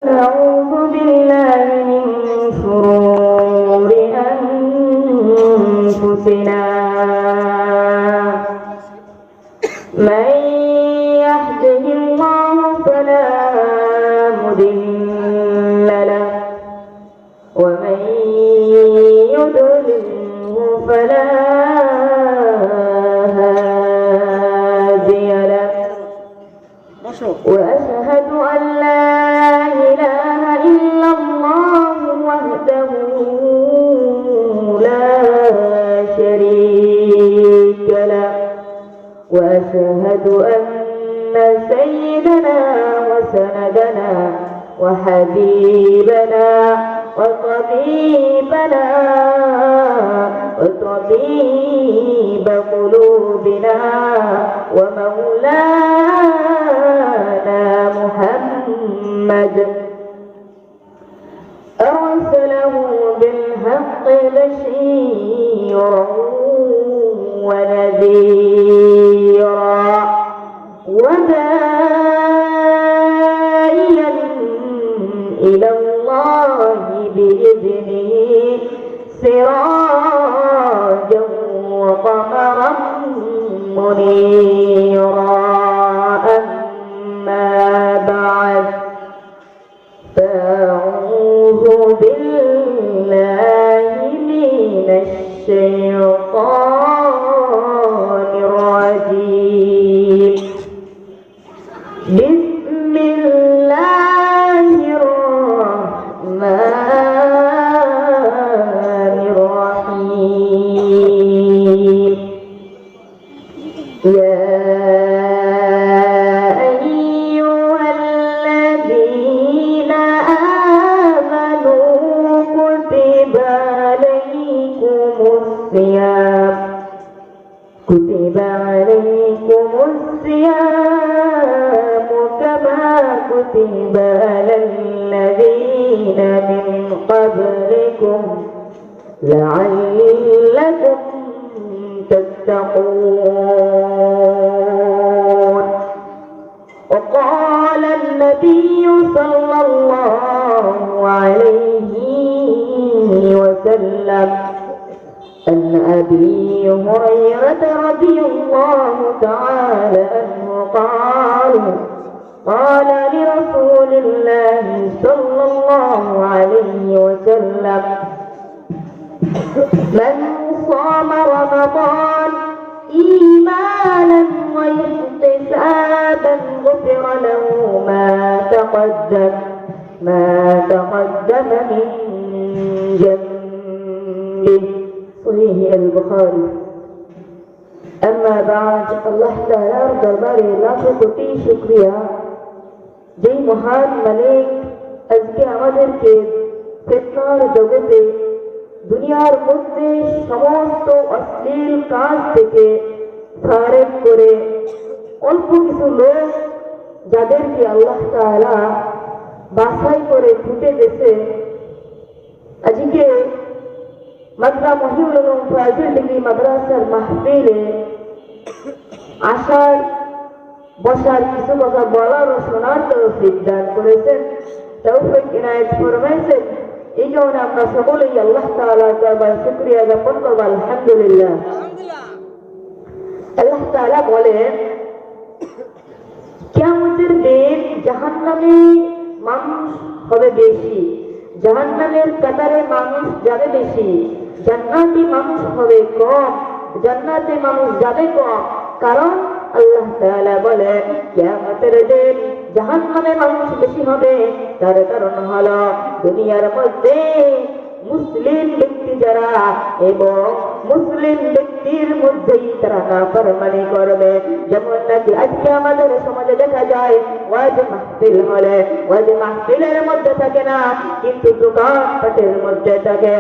أعوذ بالله من شرور أنفسنا من يهده الله فلا مضل له ومن يضلله فلا هادي له وأشهد أن لا إله إلا الله وحده لا شريك له وأشهد أن سيدنا وسندنا وحبيبنا وطبيب قلوبنا ومولانا محمد أرسله بالحق بشيرا ونذيرا وداعيا إلى الله بإذنه سراجا وقمرا منيرا أما بعد فأعوذ بالله من الشيطان الرجيم بسم الله الرحمن الرحيم يا أيها الذين آمنوا كتب عليكم الصيام كما كتب على الذين من قبلكم لعلكم تتقون وقال النبي صلى الله عليه وسلم عن أبي هريرة رضي الله تعالى عنه قال لرسول الله صلى الله عليه وسلم من صام رمضان إيمانا واحتسابا غفر له ما تقدم من ذنبه صحيح البخاري أما بعد আল্লাহ তাআলার দরবারে লাখ কোটি শুকরিয়া যেই মহান মালিক আজকে আমাদেরকে ফিতনার জগতে দুনিয়ার মধ্যে সমস্ত অশ্লীল কাজ থেকে ফারেক করে অল্প কিছু লোক যাদেরকে আল্লাহ তাআলা বাছাই করে ফুটে গেছে আজকে মাদ্রা মহিউল উলুম ফাজিল ডিগ্রি মাদ্রাসার মাহফিলে আসার বসার কিছু কথা বলার ও শোনার তৌফিক দান করেছেন, তৌফিক ইনায়েত ফরমাইছেন। এই জন্য আমরা সকলেই আল্লাহ তাআলার দরবারে শুকরিয়া জ্ঞাপন করব। আলহামদুলিল্লাহ। আল্লাহ তাআলা বলেন, কিয়ামতের দিন জাহান্নামে মানুষ হবে বেশি, জাহান্নামের কাতারে মানুষ যাবে বেশি, জান্নাতি মানুষ হবে কম, জান্নাতে মানুষ যাবে কম। কারণ আল্লাহ তাআলা বলে কিয়ামতের দিন জাহান্নামে মানুষ বেশি হবে, তার কারণ হলো দুনিয়ার মধ্যে মুসলিম ব্যক্তি যারা এবং মুসলিম ব্যক্তির মধ্যেই তারা নাফরমানি করবে। যেমন নাকি আজকে আমাদের সমাজে দেখা যায় ওয়াজ মাহফিল হলে ওয়াজ মাহফিলের মধ্যে থাকে না, কিন্তু দোকানপাটের মধ্যে থাকে।